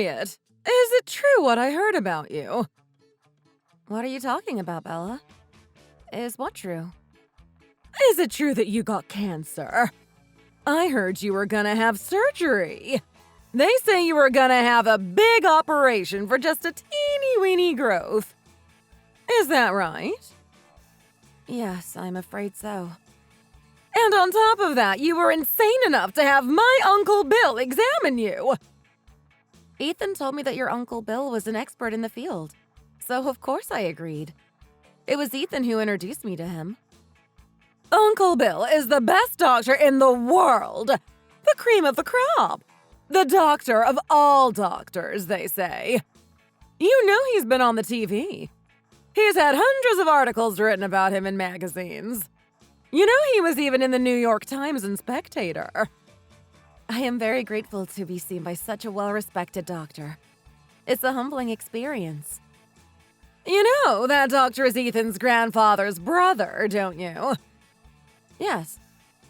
Harriet, is it true what I heard about you? What are you talking about, Bella? Is what true? Is it true that you got cancer? I heard you were gonna have surgery. They say you were gonna have a big operation for just a teeny-weeny growth. Is that right? Yes, I'm afraid so. And on top of that, you were insane enough to have my Uncle Bill examine you. Ethan told me that your Uncle Bill was an expert in the field, so of course I agreed. It was Ethan who introduced me to him. Uncle Bill is the best doctor in the world, the cream of the crop, the doctor of all doctors, they say. You know he's been on the TV. He's had hundreds of articles written about him in magazines. You know he was even in the New York Times and Spectator. I am very grateful to be seen by such a well-respected doctor. It's a humbling experience. You know that doctor is Ethan's grandfather's brother, don't you? Yes,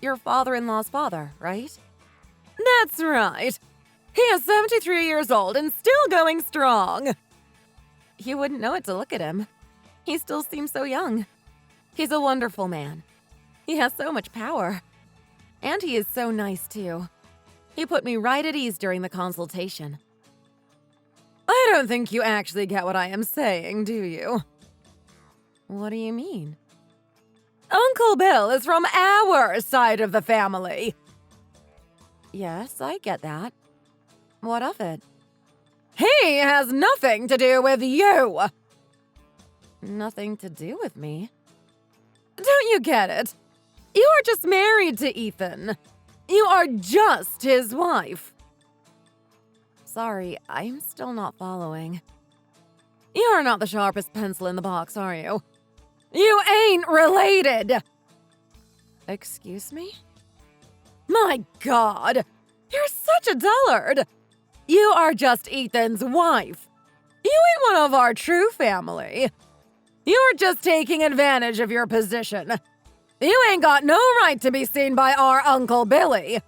your father-in-law's father, right? That's right. He is 73 years old and still going strong. You wouldn't know it to look at him. He still seems so young. He's a wonderful man. He has so much power. And he is so nice, too. He put me right at ease during the consultation. I don't think you actually get what I am saying, do you? What do you mean? Uncle Bill is from our side of the family. Yes, I get that. What of it? He has nothing to do with you. Nothing to do with me? Don't you get it? You are just married to Ethan. You are just his wife. Sorry, I'm still not following. You are not the sharpest pencil in the box, are you? You ain't related! Excuse me? My God! You're such a dullard! You are just Ethan's wife. You ain't one of our true family. You're just taking advantage of your position. You ain't got no right to be seen by our Uncle Billy.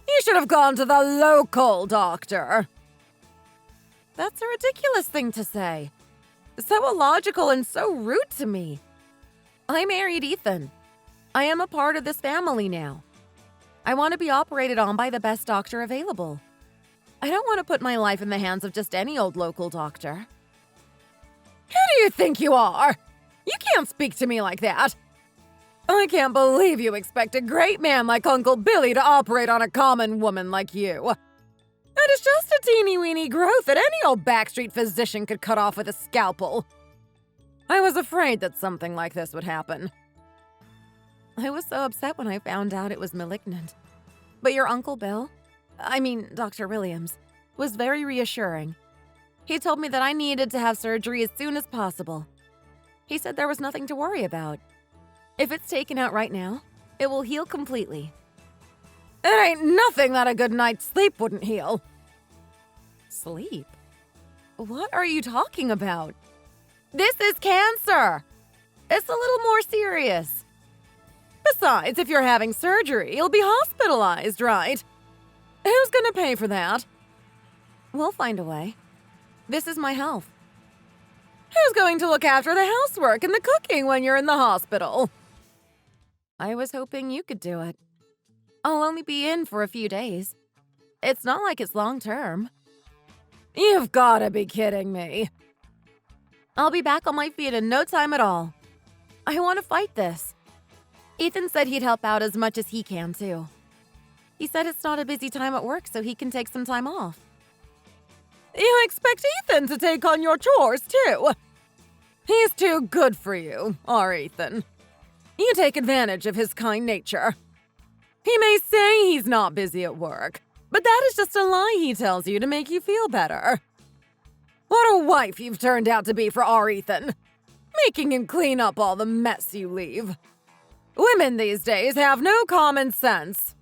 You should have gone to the local doctor. That's a ridiculous thing to say. So illogical and so rude to me. I married Ethan. I am a part of this family now. I want to be operated on by the best doctor available. I don't want to put my life in the hands of just any old local doctor. Who do you think you are? You can't speak to me like that. I can't believe you expect a great man like Uncle Billy to operate on a common woman like you. That is just a teeny-weeny growth that any old backstreet physician could cut off with a scalpel. I was afraid that something like this would happen. I was so upset when I found out it was malignant. But your Uncle Bill, Dr. Williams, was very reassuring. He told me that I needed to have surgery as soon as possible. He said there was nothing to worry about. If it's taken out right now, it will heal completely. It ain't nothing that a good night's sleep wouldn't heal. Sleep? What are you talking about? This is cancer. It's a little more serious. Besides, if you're having surgery, you'll be hospitalized, right? Who's gonna pay for that? We'll find a way. This is my health. Who's going to look after the housework and the cooking when you're in the hospital? I was hoping you could do it. I'll only be in for a few days. It's not like it's long term. You've gotta be kidding me. I'll be back on my feet in no time at all. I want to fight this. Ethan said he'd help out as much as he can, too. He said it's not a busy time at work, so he can take some time off. You expect Ethan to take on your chores, too? He's too good for you, our Ethan. You take advantage of his kind nature. He may say he's not busy at work, but that is just a lie he tells you to make you feel better. What a wife you've turned out to be for our Ethan, making him clean up all the mess you leave. Women these days have no common sense.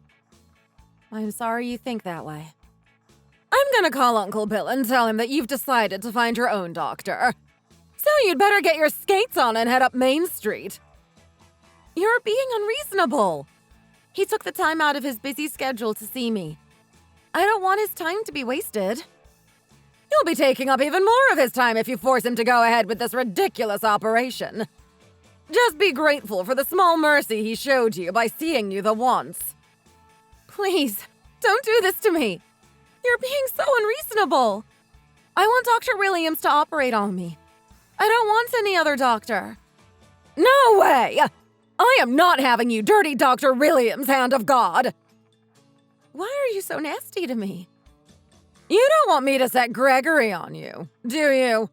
I'm sorry you think that way. I'm gonna call Uncle Bill and tell him that you've decided to find your own doctor. So you'd better get your skates on and head up Main Street. You're being unreasonable. He took the time out of his busy schedule to see me. I don't want his time to be wasted. You'll be taking up even more of his time if you force him to go ahead with this ridiculous operation. Just be grateful for the small mercy he showed you by seeing you the once. Please, don't do this to me. You're being so unreasonable. I want Dr. Williams to operate on me. I don't want any other doctor. No way! I am not having you dirty Dr. Williams, hand of God! Why are you so nasty to me? You don't want me to set Gregory on you, do you?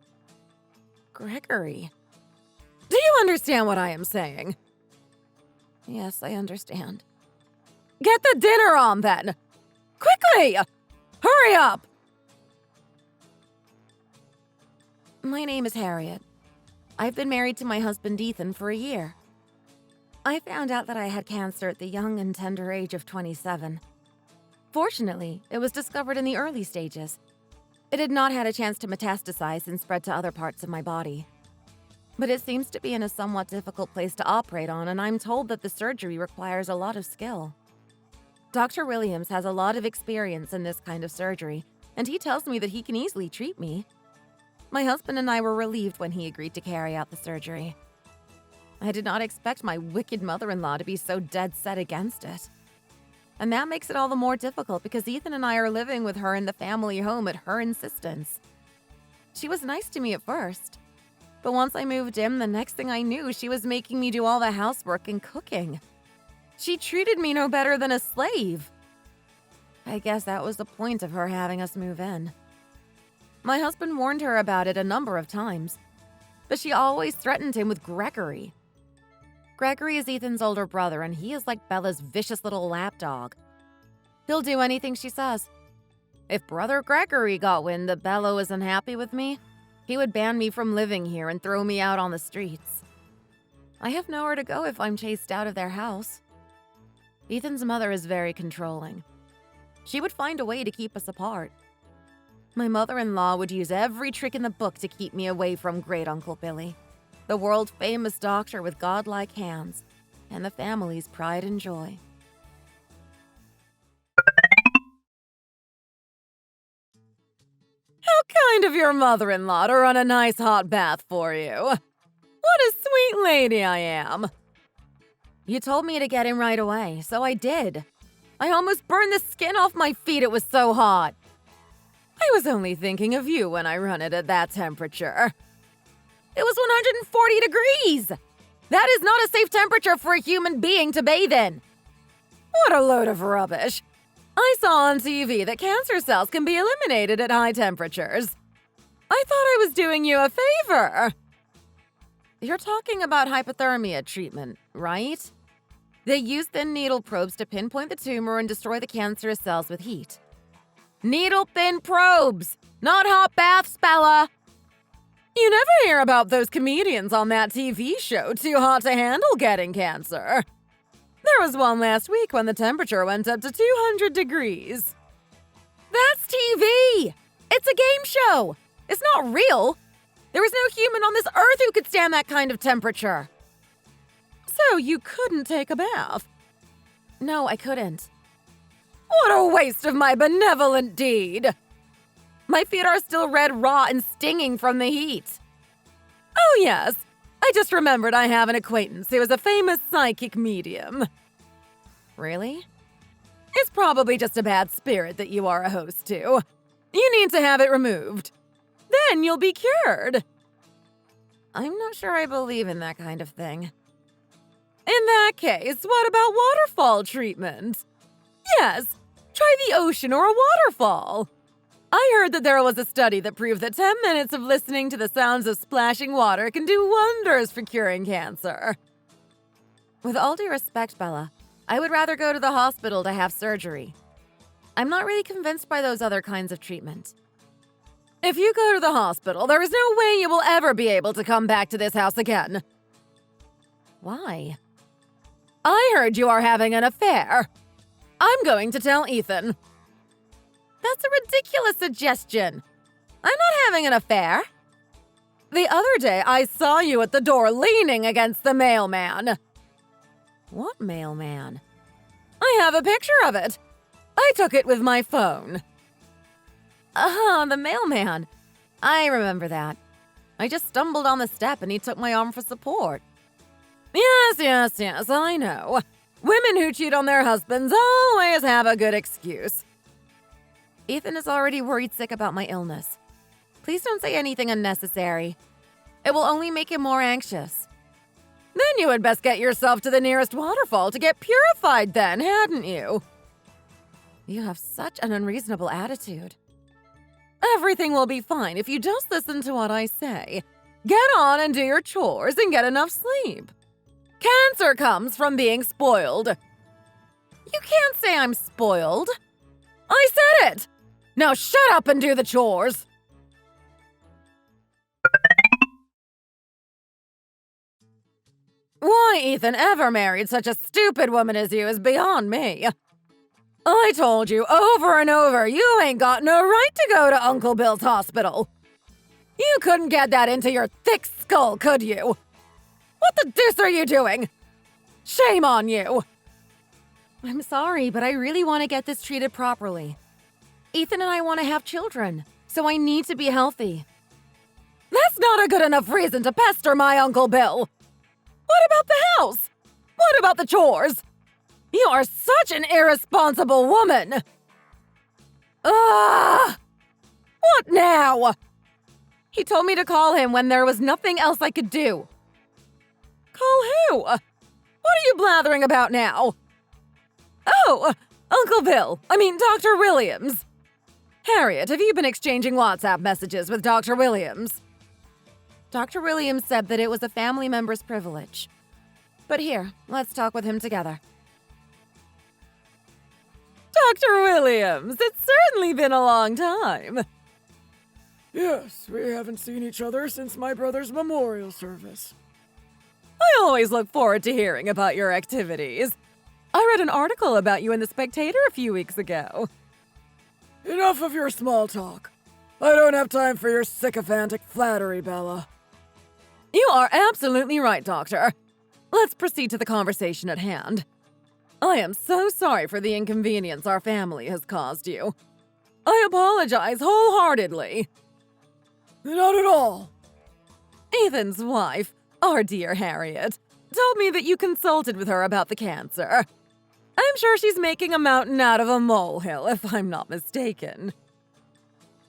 Gregory? Do you understand what I am saying? Yes, I understand. Get the dinner on, then! Quickly! Hurry up! My name is Harriet. I've been married to my husband Ethan for a year. I found out that I had cancer at the young and tender age of 27. Fortunately, it was discovered in the early stages. It had not had a chance to metastasize and spread to other parts of my body. But it seems to be in a somewhat difficult place to operate on, and I'm told that the surgery requires a lot of skill. Dr. Williams has a lot of experience in this kind of surgery, and he tells me that he can easily treat me. My husband and I were relieved when he agreed to carry out the surgery. I did not expect my wicked mother-in-law to be so dead set against it. And that makes it all the more difficult because Ethan and I are living with her in the family home at her insistence. She was nice to me at first, but once I moved in, the next thing I knew, she was making me do all the housework and cooking. She treated me no better than a slave. I guess that was the point of her having us move in. My husband warned her about it a number of times, but she always threatened him with Gregory. Gregory is Ethan's older brother, and he is like Bella's vicious little lapdog. He'll do anything she says. If Brother Gregory got wind that Bella was unhappy with me, he would ban me from living here and throw me out on the streets. I have nowhere to go if I'm chased out of their house. Ethan's mother is very controlling. She would find a way to keep us apart. My mother-in-law would use every trick in the book to keep me away from Great Uncle Billy, the world-famous doctor with godlike hands, and the family's pride and joy. How kind of your mother-in-law to run a nice hot bath for you. What a sweet lady I am. You told me to get in right away, so I did. I almost burned the skin off my feet, it was so hot. I was only thinking of you when I run it at that temperature. It was 140 degrees! That is not a safe temperature for a human being to bathe in. What a load of rubbish. I saw on TV that cancer cells can be eliminated at high temperatures. I thought I was doing you a favor. You're talking about hypothermia treatment, right? They use thin needle probes to pinpoint the tumor and destroy the cancerous cells with heat. Needle-thin probes, not hot baths, Bella. You never hear about those comedians on that TV show too hot to handle getting cancer. There was one last week when the temperature went up to 200 degrees. That's TV! It's a game show! It's not real! There is no human on this earth who could stand that kind of temperature. So you couldn't take a bath? No, I couldn't. What a waste of my benevolent deed! My feet are still red raw and stinging from the heat. Oh yes, I just remembered I have an acquaintance who is a famous psychic medium. Really? It's probably just a bad spirit that you are a host to. You need to have it removed. Then you'll be cured. I'm not sure I believe in that kind of thing. In that case, what about waterfall treatment? Yes, try the ocean or a waterfall. I heard that there was a study that proved that 10 minutes of listening to the sounds of splashing water can do wonders for curing cancer. With all due respect, Bella, I would rather go to the hospital to have surgery. I'm not really convinced by those other kinds of treatment. If you go to the hospital, there is no way you will ever be able to come back to this house again. Why? I heard you are having an affair. I'm going to tell Ethan. That's a ridiculous suggestion. I'm not having an affair. The other day, I saw you at the door leaning against the mailman. What mailman? I have a picture of it. I took it with my phone. The mailman. I remember that. I just stumbled on the step and he took my arm for support. Yes, I know. Women who cheat on their husbands always have a good excuse. Ethan is already worried sick about my illness. Please don't say anything unnecessary. It will only make him more anxious. Then you had best get yourself to the nearest waterfall to get purified then, hadn't you? You have such an unreasonable attitude. Everything will be fine if you just listen to what I say. Get on and do your chores and get enough sleep. Cancer comes from being spoiled. You can't say I'm spoiled. I said it! Now shut up and do the chores! Why Ethan ever married such a stupid woman as you is beyond me. I told you over and over you ain't got no right to go to Uncle Bill's hospital. You couldn't get that into your thick skull, could you? What the deuce are you doing? Shame on you! I'm sorry, but I really want to get this treated properly. Ethan and I want to have children, so I need to be healthy. That's not a good enough reason to pester my Uncle Bill. What about the house? What about the chores? You are such an irresponsible woman! Ugh! What now? He told me to call him when there was nothing else I could do. Call who? What are you blathering about now? Oh, Uncle Bill. Dr. Williams. Harriet, have you been exchanging WhatsApp messages with Dr. Williams? Dr. Williams said that it was a family member's privilege. But here, let's talk with him together. Dr. Williams, it's certainly been a long time. Yes, we haven't seen each other since my brother's memorial service. I always look forward to hearing about your activities. I read an article about you in The Spectator a few weeks ago. Enough of your small talk. I don't have time for your sycophantic flattery, Bella. You are absolutely right, Doctor. Let's proceed to the conversation at hand. I am so sorry for the inconvenience our family has caused you. I apologize wholeheartedly. Not at all. Ethan's wife, our dear Harriet, told me that you consulted with her about the cancer. I'm sure she's making a mountain out of a molehill, if I'm not mistaken.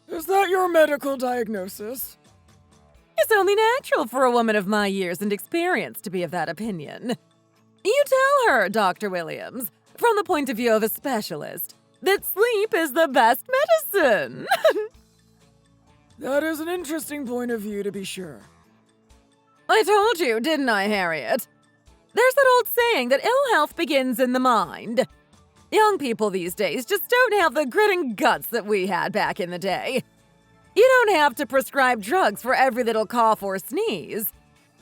Is that your medical diagnosis? It's only natural for a woman of my years and experience to be of that opinion. You tell her, Dr. Williams, from the point of view of a specialist, that sleep is the best medicine. That is an interesting point of view, to be sure. I told you, didn't I, Harriet? There's that old saying that ill health begins in the mind. Young people these days just don't have the grit and guts that we had back in the day. You don't have to prescribe drugs for every little cough or sneeze.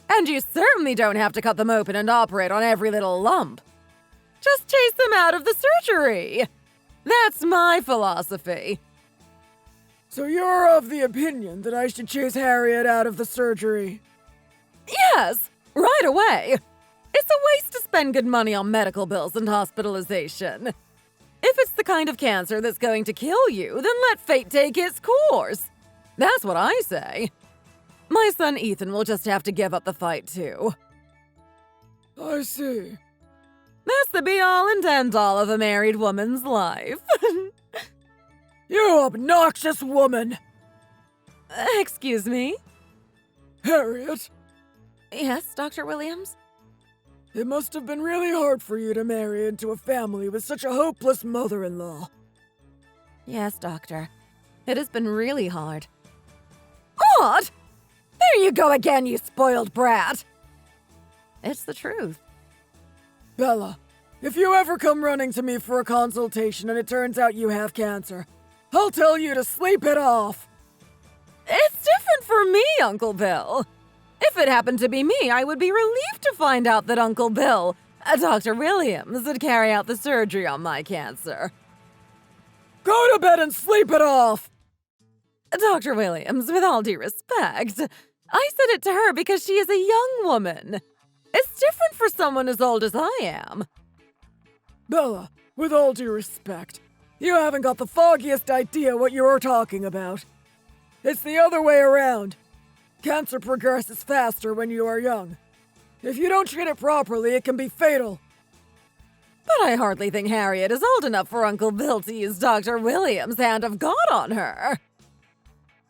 And you certainly don't have to cut them open and operate on every little lump. Just chase them out of the surgery. That's my philosophy. So you're of the opinion that I should chase Harriet out of the surgery? Yes, right away. It's a waste to spend good money on medical bills and hospitalization. If it's the kind of cancer that's going to kill you, then let fate take its course. That's what I say. My son Ethan will just have to give up the fight, too. I see. That's the be-all and end-all of a married woman's life. You obnoxious woman! Excuse me? Harriet, Yes, Dr. Williams? it must have been really hard for you to marry into a family with such a hopeless mother-in-law. Yes, Doctor. It has been really hard. What? There you go again, you spoiled brat! It's the truth. Bella, if you ever come running to me for a consultation and it turns out you have cancer, I'll tell you to sleep it off. It's different for me, Uncle Bill. If it happened to be me, I would be relieved to find out that Uncle Bill, Dr. Williams, would carry out the surgery on my cancer. Go to bed and sleep it off! Dr. Williams, with all due respect, I said it to her because she is a young woman. It's different for someone as old as I am. Bella, with all due respect, You haven't got the foggiest idea what you are talking about. It's the other way around. Cancer progresses faster when you are young. If you don't treat it properly, it can be fatal. But I hardly think Harriet is old enough for Uncle Bill to use Dr. Williams' hand of God on her.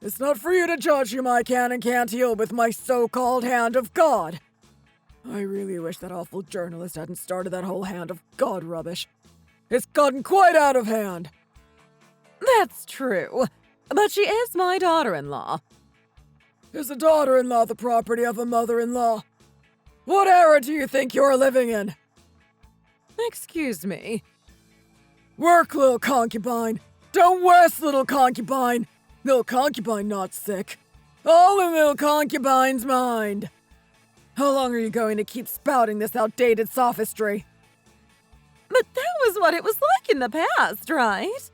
It's not for you to judge whom I can and can't heal with my so-called hand of God. I really wish that awful journalist hadn't started that whole hand of God rubbish. It's gotten quite out of hand. That's true, but she is my daughter-in-law. Is a daughter-in-law the property of a mother-in-law? What era do you think you're living in? Excuse me. Work, little concubine. Don't rest, little concubine. Little concubine not sick. All in little concubine's mind. How long are you going to keep spouting this outdated sophistry? But that was what it was like in the past, right?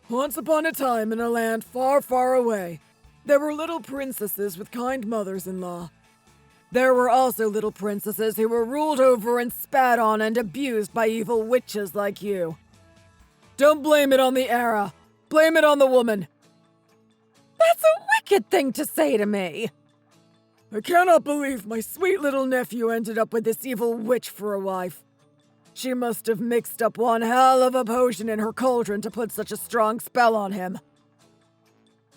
Once upon a time in a land far, far away, there were little princesses with kind mothers-in-law. There were also little princesses who were ruled over and spat on and abused by evil witches like you. Don't blame it on the era. Blame it on the woman. That's a wicked thing to say to me. I cannot believe my sweet little nephew ended up with this evil witch for a wife. She must have mixed up one hell of a potion in her cauldron to put such a strong spell on him.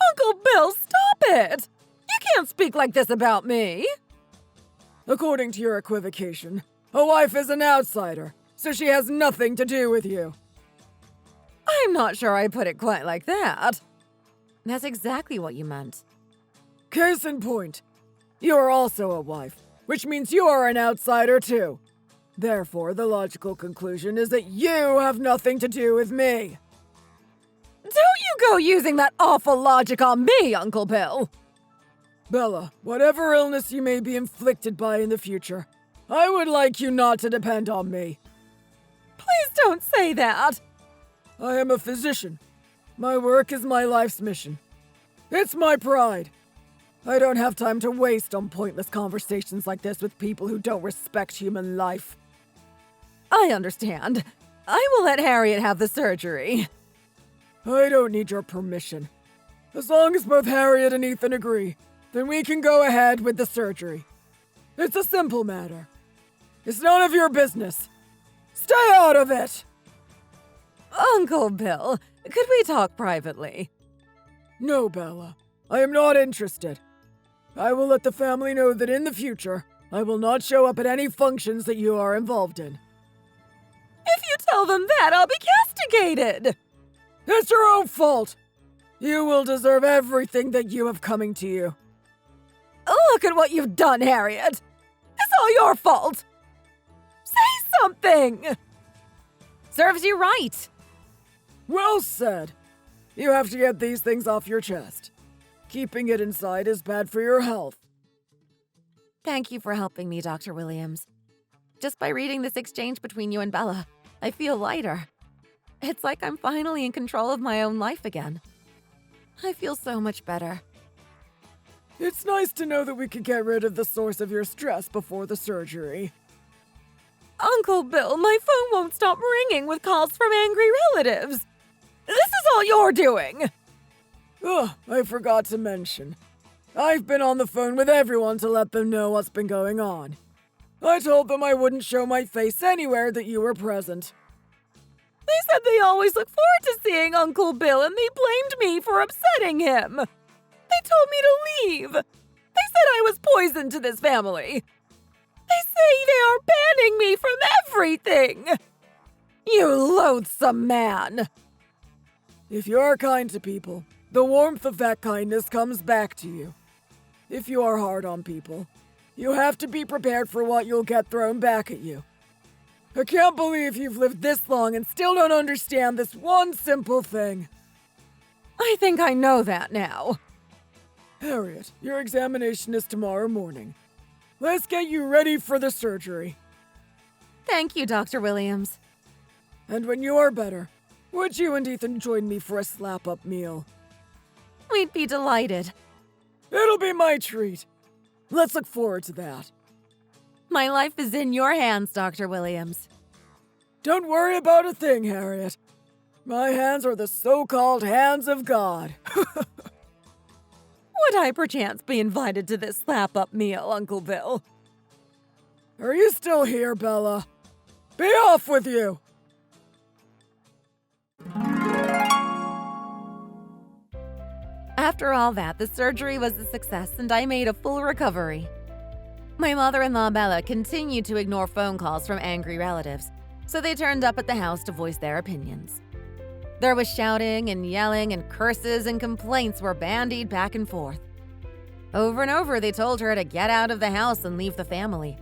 Uncle Bill, stop it! You can't speak like this about me. According to your equivocation, a wife is an outsider, so she has nothing to do with you. I'm not sure I put it quite like that. That's exactly what you meant. Case in point, you are also a wife, which means you are an outsider too. Therefore, the logical conclusion is that you have nothing to do with me. Don't you go using that awful logic on me, Uncle Bill. Bella, whatever illness you may be inflicted by in the future, I would like you not to depend on me. Please don't say that. I am a physician. My work is my life's mission. It's my pride. I don't have time to waste on pointless conversations like this with people who don't respect human life. I understand. I will let Harriet have the surgery. I don't need your permission. As long as both Harriet and Ethan agree, then we can go ahead with the surgery. It's a simple matter. It's none of your business. Stay out of it! Uncle Bill, could we talk privately? No, Bella. I am not interested. I will let the family know that in the future, I will not show up at any functions that you are involved in. If you tell them that, I'll be castigated! It's your own fault! You will deserve everything that you have coming to you. Look at what you've done, Harriet! It's all your fault! Say something! Serves you right! Well said. You have to get these things off your chest. Keeping it inside is bad for your health. Thank you for helping me, Dr. Williams. Just by reading this exchange between you and Bella, I feel lighter. It's like I'm finally in control of my own life again. I feel so much better. It's nice to know that we could get rid of the source of your stress before the surgery. Uncle Bill, my phone won't stop ringing with calls from angry relatives. This is all you're doing! Oh, I forgot to mention. I've been on the phone with everyone to let them know what's been going on. I told them I wouldn't show my face anywhere that you were present. They said they always look forward to seeing Uncle Bill, and they blamed me for upsetting him. They told me to leave. They said I was poison to this family. They say they are banning me from everything. You loathsome man. If you're kind to people, the warmth of that kindness comes back to you. If you are hard on people, you have to be prepared for what you'll get thrown back at you. I can't believe you've lived this long and still don't understand this one simple thing. I think I know that now. Harriet, your examination is tomorrow morning. Let's get you ready for the surgery. Thank you, Dr. Williams. And when you are better, would you and Ethan join me for a slap-up meal? We'd be delighted. It'll be my treat. Let's look forward to that. My life is in your hands, Dr. Williams. Don't worry about a thing, Harriet. My hands are the so-called hands of God. Would I perchance be invited to this slap-up meal, Uncle Bill? Are you still here, Bella? Be off with you! After all that, the surgery was a success and I made a full recovery. My mother-in-law Bella continued to ignore phone calls from angry relatives, so they turned up at the house to voice their opinions. There was shouting and yelling, and curses and complaints were bandied back and forth. Over and over, they told her to get out of the house and leave the family.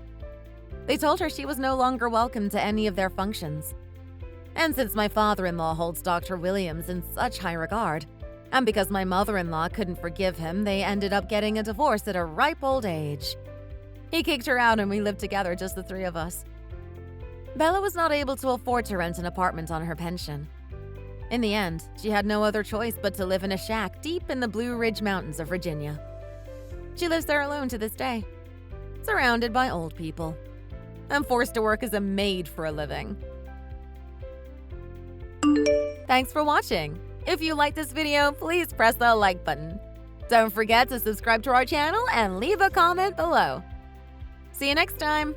They told her she was no longer welcome to any of their functions. And since my father-in-law holds Dr. Williams in such high regard, and because my mother-in-law couldn't forgive him, they ended up getting a divorce at a ripe old age. He kicked her out and we lived together, just the three of us. Bella was not able to afford to rent an apartment on her pension. In the end, she had no other choice but to live in a shack deep in the Blue Ridge Mountains of Virginia. She lives there alone to this day, surrounded by old people. I'm forced to work as a maid for a living. Thanks for watching. If you liked this video, please press the like button. Don't forget to subscribe to our channel and leave a comment below. See you next time!